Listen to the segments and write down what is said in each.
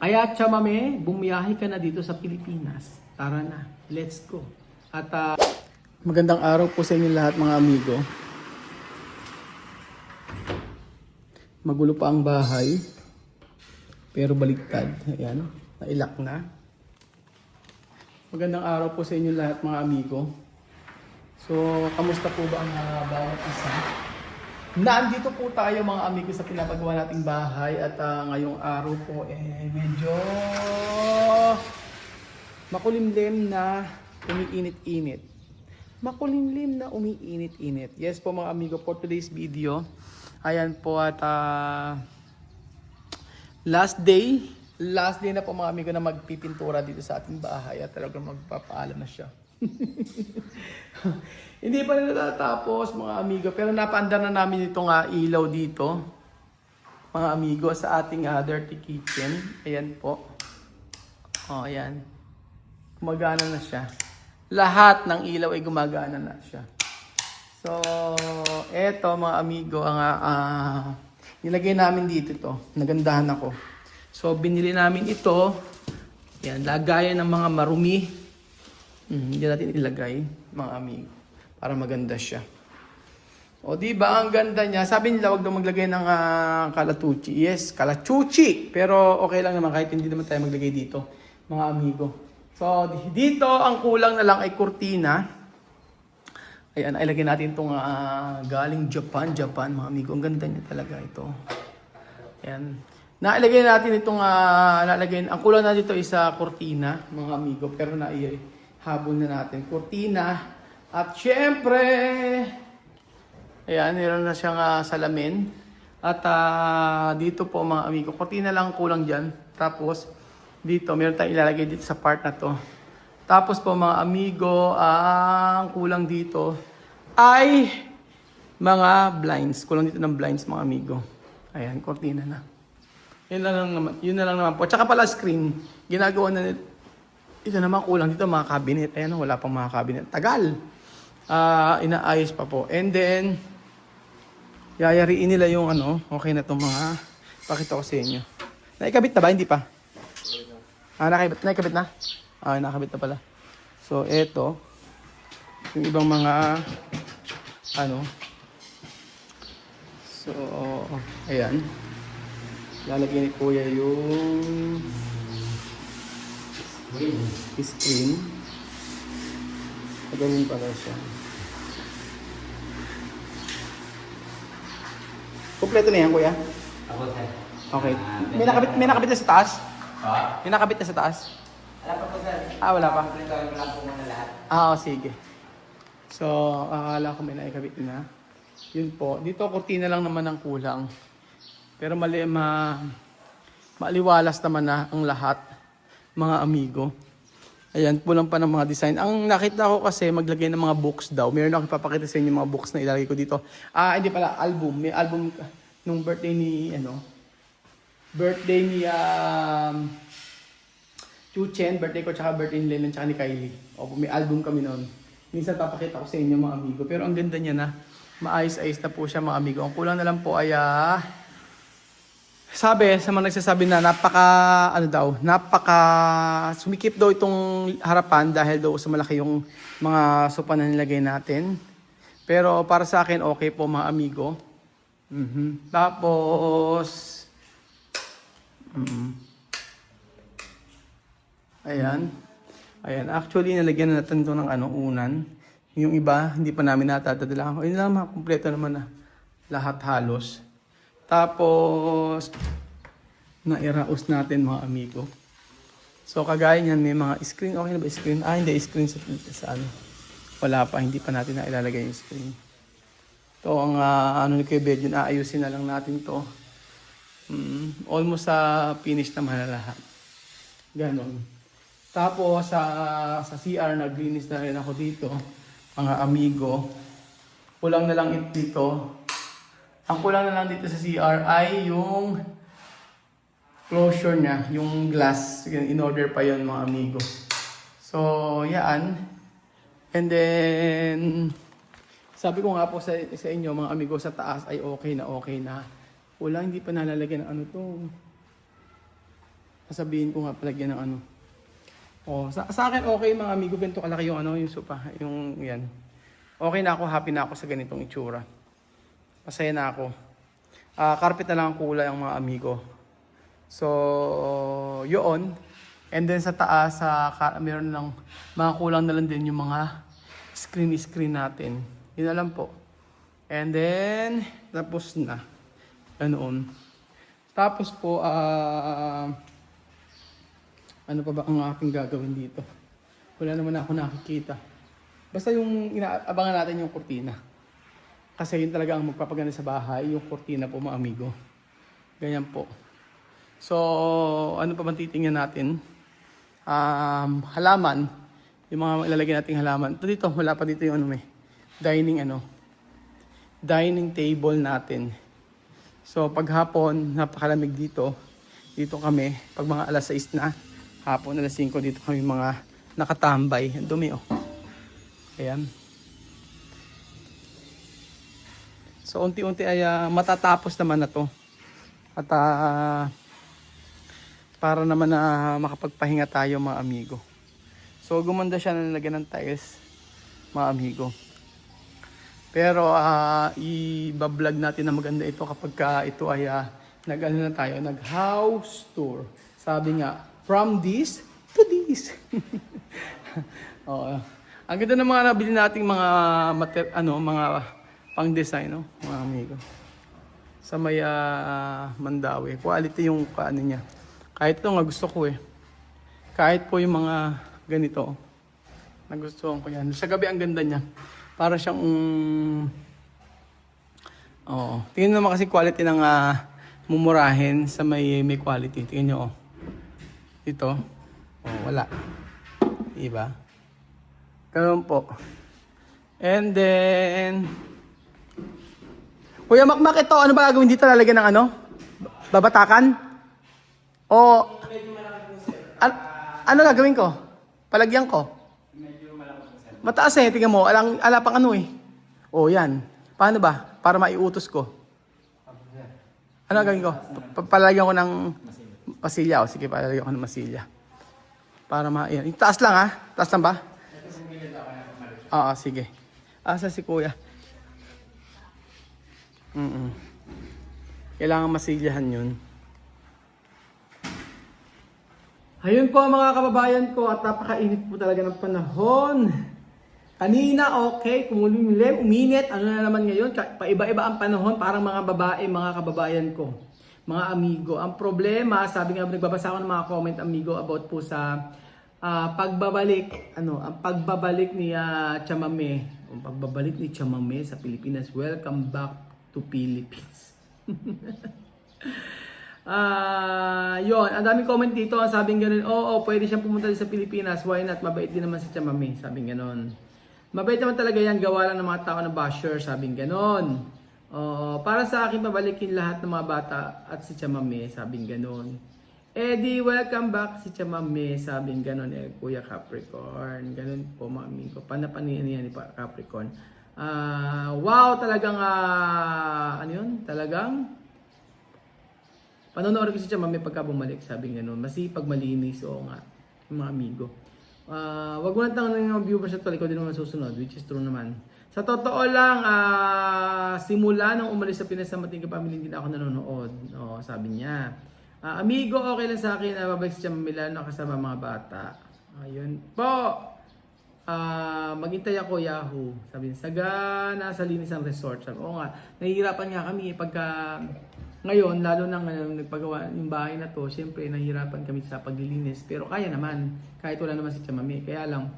Kaya chamame, bumiyahe ka na dito sa Pilipinas. Tara na, let's go. At magandang araw po sa inyo lahat mga amigo. Magulo pa ang bahay. Pero baliktad. Ayan, nailak na. Magandang araw po sa inyo lahat mga amigo. So, kamusta po ba ang bawat isa? Nandito po tayo mga amigo sa pinapagawa nating bahay at ngayong araw po medyo makulimlim na umiinit-init. Makulimlim na umiinit-init. Yes po mga amigo, for today's video, ayan po at last day na po mga amigo na magpipintura dito sa ating bahay at talagang magpapaalam na siya. Hindi pa rin natatapos mga amigo, pero napaandar na namin itong ilaw dito mga amigo sa ating dirty kitchen. Ayan po. Oh, ayan. Gumagana na siya. Lahat ng ilaw ay gumagana na siya. So, eto mga amigo ang nilagay namin dito to. Nagandahan ako. So, binili namin ito. Ayan, lagayan ng mga marumi. Hindi natin ilagay, mga amigo, para maganda siya. O di ba ang ganda niya? Sabi nila wag daw maglagay ng kalatuchi. Yes, kalatuchi. Pero okay lang naman kahit hindi naman tayo maglagay dito, mga amigo. So dito ang kulang na lang ay kurtina. Ayan, ilagay natin itong galing Japan, mga amigo. Ang ganda niya talaga ito. Ayan. Nailagay natin itong ang kulang na dito is kurtina, mga amigo, pero habon na natin kurtina at syempre ayan, meron na siyang salamin at dito po mga amigo, kurtina lang kulang dyan. Tapos dito meron tayong ilalagay dito sa part na to. Tapos po mga amigo, ang kulang dito ay mga blinds. Kulang dito ng blinds mga amigo. Ayan, kurtina na. Yun na lang naman po. Tsaka pala screen, ginagawa na ito naman kulang dito mga cabinet. Ayan, wala pang mga cabinet. Tagal. Inaayos pa po. And then, yayariin nila yung okay na itong mga, pakita ko sa inyo. Naikabit na ba? Hindi pa? Naikabit na? Nakabit na pala. So, eto. Yung ibang mga, So, ayan. Lalagyan ni Kuya yung screen. Ganun pala siya. Kompleto na yan, Kuya? Ako, sir. Okay. May nakabit na sa taas? May nakabit na sa taas? Wala pa po, sir. Wala pa. Kompletuhin ko lang po muna lahat. Sige. So, akala ko may naikabit na. Yun po. Dito, kurtina lang naman ang kulang. Pero maliwalas naman na ang lahat, mga amigo. Ayan, pulang pa ng mga design. Ang nakita ko kasi maglagay ng mga books daw. Meron ako ipapakita sa inyo mga books na ilalagay ko dito. Hindi pala, album. May album nung birthday ni, Chuchen, birthday ko, tsaka birthday ni Lennon, tsaka ni Kylie. Opo, may album kami noon. Minsan papakita ko sa inyo mga amigo. Pero ang ganda niya na, maayos-ayos na po siya mga amigo. Ang kulang na lang po ay, sabi sa mga nagsasabi na napaka sumikip daw itong harapan dahil daw sa malaki yung mga sopa na nilagay natin. Pero para sa akin okay po mga amigo. Tapos ayan. Actually nalagyan na natin ito ng unan. Yung iba hindi pa namin natatadala. Ayun lang, kumpleto naman na lahat halos. Tapos, nairaos natin mga amigo. So, kagaya niyan, may mga screen. Okay na ba screen? Hindi, screen sa wala pa, hindi pa natin na ilalagay yung screen. Ito ang ni Kuya Bedyon, aayusin na lang natin to. Almost finish naman na lahat. Ganon. Tapos, sa CR, naglinis na rin ako dito. Mga amigo. Kulang na lang ito dito. Ang kulang na lang dito sa CR ay yung closure niya, yung glass. In-order pa yon mga amigo. So, yan. And then, sabi ko nga po sa inyo mga amigo, sa taas ay okay na. Kulang, hindi pa nalalagyan ng Sasabihin ko nga palagyan ng ano. Sa akin okay mga amigo, ganito kalaki yung ano, yung sopa, yung yan. Okay na ako, happy na ako sa ganitong itsura. Masaya na ako. Carpet na lang ang kulay ang mga amigo. So, yun. And then sa taas, meron lang, mga kulang na lang din yung mga screen natin. Yun na lang po. And then, tapos na. Ganoon. Tapos po, ano pa ba ang aking gagawin dito? Wala naman ako nakikita. Basta yung inaabangan natin yung kurtina. Kasi yun talaga ang magpapaganda sa bahay, yung kurtina po mga amigo. Ganyan po. So, ano pa bang titingnan natin? Halaman. Yung mga ilalagay nating halaman. Ito dito, wala pa dito yung dining table natin. So, paghapon, napakalamig dito. Dito kami, pag mga alas 6 na, hapon alas 5, dito kami mga nakatambay. Ang dumi oh. Ayan. So, unti-unti ay matatapos naman na to. At para naman na makapagpahinga tayo mga amigo. So, gumanda siya na nilagyan ng tiles, mga amigo. Pero, i-vlog natin na maganda ito kapag ito ay nag-house tour. Sabi nga, from this to this. Ang ganda ng mga nabili nating mga mga pang-design, no, mga amigo. Sa may Mandawi. Quality yung kaano niya. Kahit ito nga gusto ko eh. Kahit po yung mga ganito. Nagustuhan ko yan. Sa gabi ang ganda niya. Para siyang tingnan naman kasi quality ng mumurahin sa may quality. Tingnan nyo oh. Ito. Wala. Diba? Ganun po. And then Kuya Makmak, ito ano ba gagawin dito? Lalagyan ng ano? Babatakan? O ano gagawin ko? Palagyan ko? Mataas eh, tingnan mo, ala pang ano eh. Yan. Paano ba? Para maiutos ko. Ano gagawin ko? Palagyan ko ng masilya. Sige, palagyan ko ng masilya. Para yan. Taas lang ha? Taas lang ba? Oo, sige. Asa si kuya? Kailangan masilyahan yun. Ayun po mga kababayan ko, at napakainit po talaga ng panahon. Kanina okay, kumulimlim, uminit, ano na naman ngayon, paiba-iba ang panahon, parang mga babae, mga kababayan ko, mga amigo. Ang problema, sabi nga, nagbabasa ako ng mga comment amigo about po sa pagbabalik, ang pagbabalik ni Chamame, ang pagbabalik ni Chamame sa Pilipinas. Welcome back to Philippines. Yon, ang daming comment dito, sabing ganun, pwede siyang pumunta sa Pilipinas, why not, mabait din naman si Chamame, sabing ganun. Mabait naman talaga yan, gawa lang ng mga tao na basher, sabing ganun. Para sa akin, pabalikin lahat ng mga bata at si Chamame, sabing ganun. Di welcome back si Chamame, sabing ganun, Kuya Capricorn, ganun po mga amigo, panapanian yan ni Capricorn. Wow, talagang, ano yun, talagang, panonood ko si Chamame pagka bumalik, sabing ganun, masipag, malinis, oo nga, yung mga amigo. Wag mo lang tanong ng viewers at ikaw din naman susunod, which is true naman. Sa totoo lang, simula nung umalis sa Pinas sa Matingka Family, hindi na ako nanonood. Sabi niya. Amigo, okay lang sa akin na babalik si Chamame lalo kasama mga bata. Ayun po. Maghintay ako, Yahoo. Sabi niya, nasa linis ang resort. Sabi, oo nga, nahihirapan nga kami pagka ngayon, lalo nang nagpagawa yung bahay na to, syempre nahihirapan kami sa paglilinis. Pero kaya naman, kahit wala naman si Chamame. Kaya lang,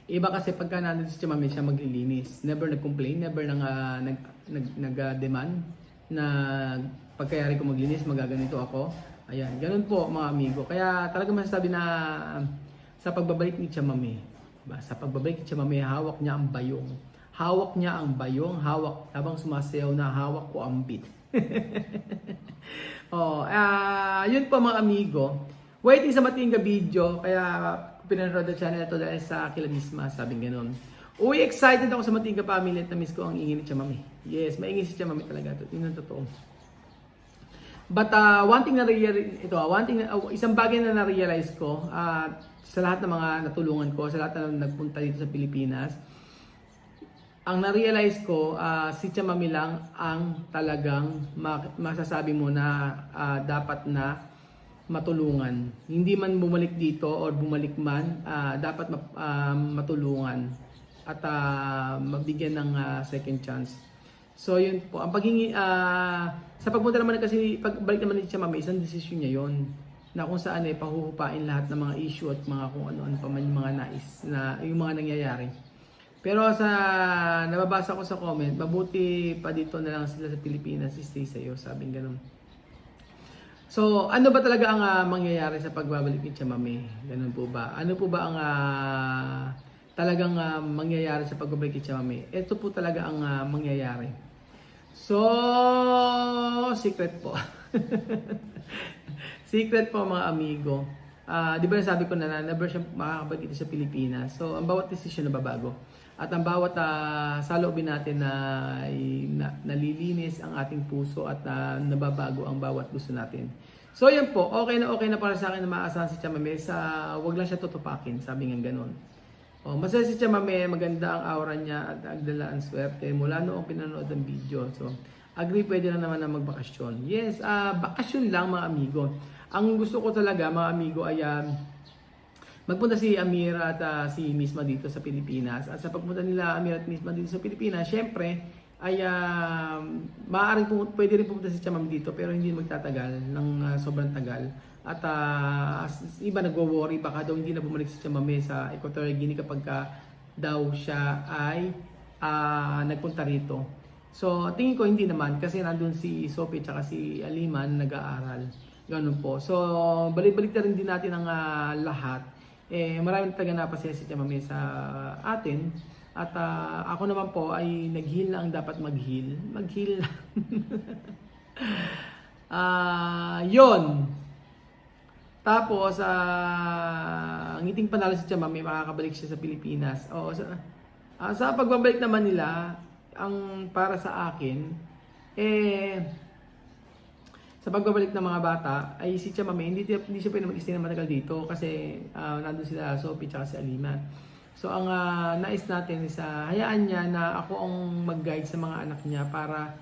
iba kasi pagka nandun si Chamame siya maglilinis. Never nag-complain, never nag-demand na pagkayari ko maglinis, magaganito ako. Ayan, ganun po mga amigo. Kaya talaga masasabi na sa pagbabalik ni Chamame, diba? Sa pagbabalik ni Chamame, hawak niya ang bayong. Hawak niya ang bayong, habang sumasayaw na hawak ko ang beat. Yun po mga amigo. Waiting sa Matingka video, kaya pinanood ang channel ito dahil sa Kilamisma, sabing ganun. Excited ako sa Matingka family at na-miss ko ang ingin ni Chamame. Yes, maingin si Chamame talaga ito. Yun ang totoo. But one thing isang bagay na na-realize ko sa lahat ng mga natulungan ko, sa lahat na nagpunta dito sa Pilipinas, ang na-realize ko, si Chamami lang ang talagang masasabi mo na dapat na matulungan. Hindi man bumalik dito or bumalik man, dapat matulungan at mabigyan ng second chance. So yun po, ang paghingi sa pagpunta naman kasi pagbalik naman ni Chamami, isang desisyon niya yon na kung saan pahuhupain lahat ng mga issue at mga kung ano-ano pa man yung mga nais na yung mga nangyayari. Pero sa nababasa ko sa comment, mabuti pa dito na lang sila sa Pilipinas, stay sa'yo, sabing ganun. So, ano ba talaga ang mangyayari sa pagbabalik ni Chamami? Ganun po ba? Ano po ba ang talagang mangyayari sa pagbabalik ni Chamami? Ito po talaga ang mangyayari. So, secret po. Secret po mga amigo. Di ba nasabi ko na never siya makakabalik dito sa Pilipinas. So, ang bawat desisyon na babago. At ang bawat saloobin natin na nalilinis ang ating puso at nababago ang bawat gusto natin. So yan po, okay na para sa akin na maasahan si Chamami wag lang siya tutupakin, sabi nga ganun. Masaya si Chamami, maganda ang aura niya at agdala ang swerte mula noong pinanood ang video. So agree, pwede lang naman na magbakasyon. Yes, bakasyon lang mga amigo. Ang gusto ko talaga mga amigo ay magpunta si Amir at si Misma dito sa Pilipinas. At sa pagpunta nila Amir at Misma dito sa Pilipinas, syempre ay pwede rin pumunta si Chamami dito pero hindi magtatagal ng sobrang tagal. At iba nagwo-worry baka daw hindi na bumalik si Chamami sa Equatorial Guinea kapag daw siya ay nagpunta rito. So tingin ko hindi naman kasi nandun si Sophie at si Aliman nag-aaral. Ganun po. So balik-balik na rin din natin ang lahat. Maraming talaga napasaya si Chamami sa atin at ako naman po ay nag-heal na ang dapat mag-heal. Mag-heal na. Yon. Tapos ngiting panalo si Chamami, makakabalik siya sa Pilipinas. Sa pagbabalik naman nila, ang para sa akin sa pagbabalik ng mga bata ay si Chamami hindi siya pwede mag-stay na matagal dito kasi nandun sila Sophie at si Alima. So ang nais natin is hayaan niya na ako ang mag-guide sa mga anak niya para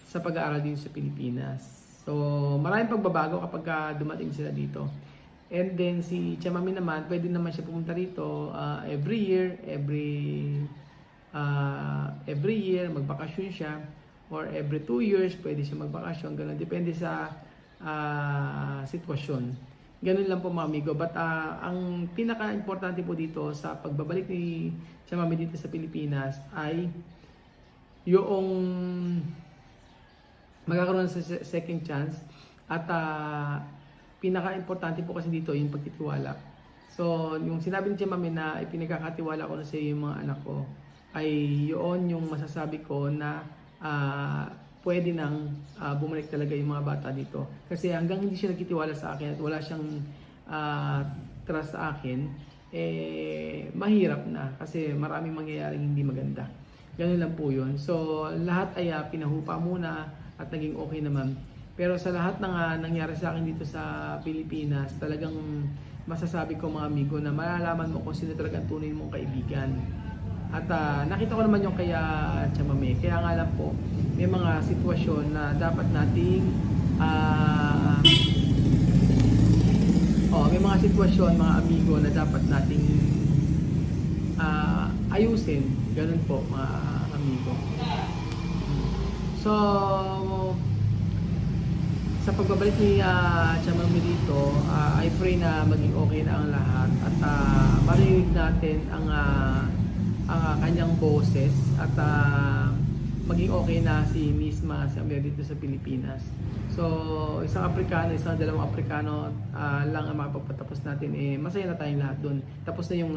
sa pag-aaral din sa Pilipinas. So maraming pagbabago kapag dumating sila dito. And then si Chamami naman, pwede naman siya pumunta rito every year magbakasyon siya. Or every 2 years, pwede siya magbakasyon. Ganun. Depende sa sitwasyon. Ganun lang po mga amigo. But ang pinaka-importante po dito sa pagbabalik ni Chamami dito sa Pilipinas ay yung magkakaroon sa second chance. At pinaka-importante po kasi dito yung pagtitiwala. So, yung sinabi ni Chamami na ipinagkakatiwala ko na sa yung mga anak ko ay yun yung masasabi ko na pwede nang bumalik talaga yung mga bata dito. Kasi hanggang hindi siya nagtitiwala sa akin at wala siyang trust sa akin, mahirap na kasi maraming mangyayaring hindi maganda. Ganun lang po yun. So lahat ay pinahupa muna at naging okay naman. Pero sa lahat ng nangyari sa akin dito sa Pilipinas, talagang masasabi ko mga amigo na malalaman mo kung sino talaga ang tunay mong kaibigan. At nakita ko naman yung kaya Chamami. Kaya nga lang po, may mga sitwasyon na dapat nating may mga sitwasyon, mga amigo na dapat nating ayusin. Ganun po mga amigo. So sa pagbabalik ni Chamami dito, I pray na maging okay na ang lahat at marinig natin ang kanyang boses at maging okay na si Misma, si Amir dito sa Pilipinas. So, isang dalawang Aprikano lang ang makapagpatapos natin. Masaya na tayong lahat doon. Tapos na yung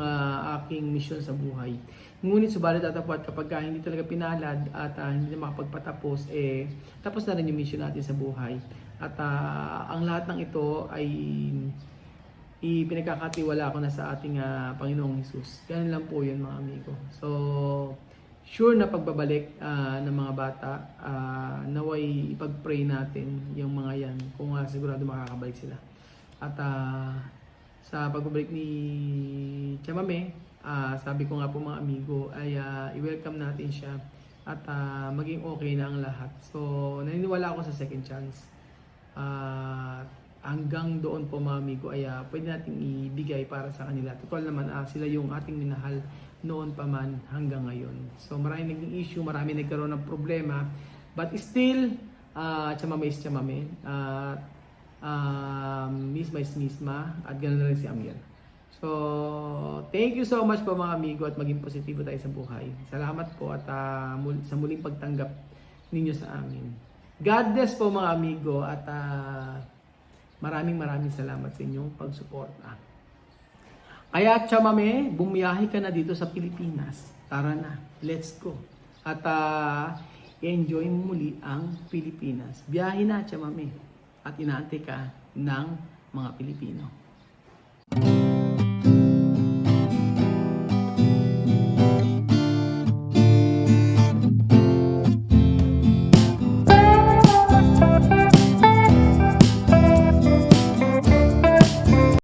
aking mission sa buhay. Ngunit subalit at kapag hindi talaga pinalad at hindi na makapagpatapos, tapos na rin yung mission natin sa buhay. At ang lahat ng ito ay ipinagkakatiwala ko na sa ating Panginoong Hesus. Ganun lang po yun mga amigo. So, sure na pagbabalik ng mga bata, naway ipag-pray natin yung mga yan kung sigurado makakabalik sila. At sa pagbabalik ni Chamame, sabi ko nga po mga amigo ay i-welcome natin siya at maging okay na ang lahat. So naniniwala ako sa second chance. Hanggang doon po mga amigo ay pwede nating ibigay para sa kanila. Total naman sila yung ating minahal noon pa man hanggang ngayon. So marami naging issue, marami nagkaroon ng problema, but still Chamame is Chamame, Misma is Misma, at ganoon na rin si Amiel. So thank you so much po mga amigo, at maging positibo tayo sa buhay. Salamat po at sa muling pagtanggap ninyo sa amin. God bless po mga amigo, at maraming salamat sa inyong pagsuporta. Kaya Chamame, bumiyahe ka na dito sa Pilipinas. Tara na, let's go. At enjoy mo muli ang Pilipinas. Biyahe na Chamame, at inaantay ka ng mga Pilipino.